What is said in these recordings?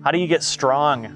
How do you get strong?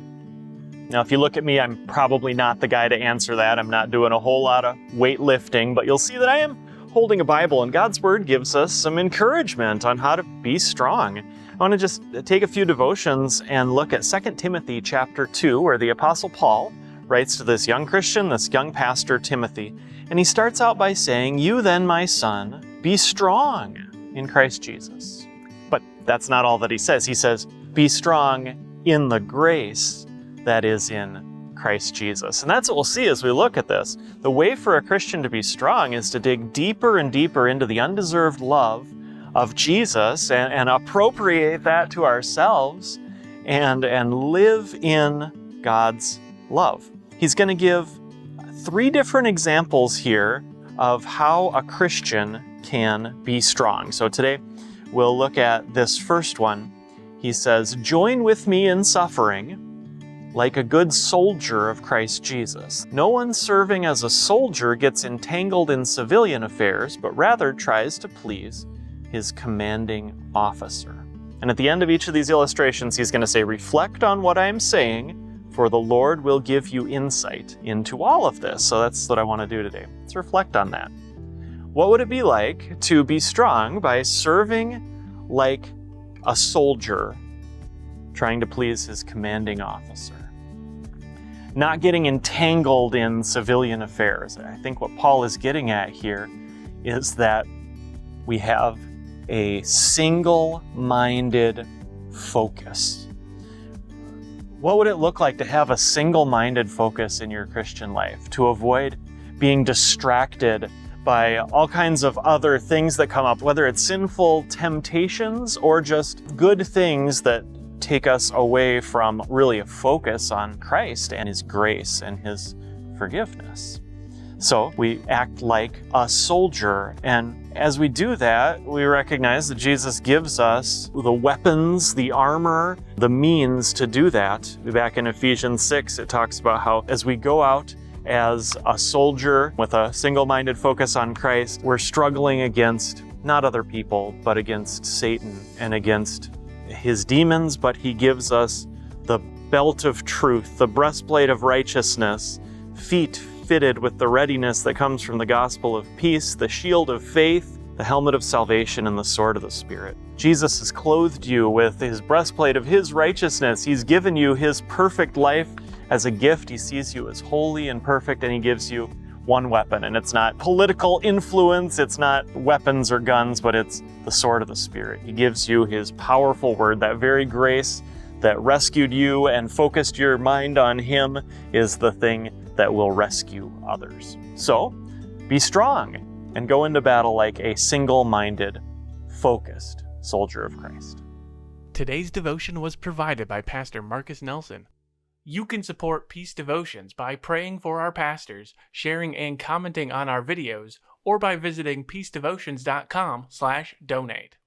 Now, if you look at me, I'm probably not the guy to answer that. I'm not doing a whole lot of weightlifting, but you'll see that I am holding a Bible, and God's Word gives us some encouragement on how to be strong. I want to just take a few devotions and look at 2 Timothy chapter 2, where the Apostle Paul writes to this young Christian, this young pastor, Timothy, and he starts out by saying, "You then, my son, be strong in Christ Jesus." But that's not all that he says. He says, "Be strong in the grace that is in Christ Jesus." And that's what we'll see as we look at this. The way for a Christian to be strong is to dig deeper and deeper into the undeserved love of Jesus and appropriate that to ourselves and live in God's love. He's going to give 3 different examples here of how a Christian can be strong. So today we'll look at this first one. He says, "Join with me in suffering like a good soldier of Christ Jesus. No one serving as a soldier gets entangled in civilian affairs, but rather tries to please his commanding officer." And at the end of each of these illustrations, he's going to say, "Reflect on what I am saying, for the Lord will give you insight into all of this." So that's what I want to do today. Let's reflect on that. What would it be like to be strong by serving like a soldier trying to please his commanding officer? Not getting entangled in civilian affairs. I think what Paul is getting at here is that we have a single-minded focus. What would it look like to have a single-minded focus in your Christian life, to avoid being distracted by all kinds of other things that come up, whether it's sinful temptations or just good things that take us away from really a focus on Christ and His grace and His forgiveness? So we act like a soldier, and as we do that, we recognize that Jesus gives us the weapons, the armor, the means to do that. Back in Ephesians 6, it talks about how as we go out as a soldier with a single-minded focus on Christ, we're struggling against not other people, but against Satan and against his demons, but he gives us the belt of truth, the breastplate of righteousness, feet fitted with the readiness that comes from the gospel of peace, the shield of faith, the helmet of salvation, and the sword of the Spirit. Jesus has clothed you with his breastplate of his righteousness. He's given you his perfect life as a gift. He sees you as holy and perfect, and he gives you one weapon. And it's not political influence, it's not weapons or guns, but it's the sword of the Spirit. He gives you his powerful word. That very grace that rescued you and focused your mind on him is the thing that will rescue others. So, be strong and go into battle like a single-minded, focused soldier of Christ. Today's devotion was provided by Pastor Marcus Nelson. You can support Peace Devotions by praying for our pastors, sharing and commenting on our videos, or by visiting peacedevotions.com/donate.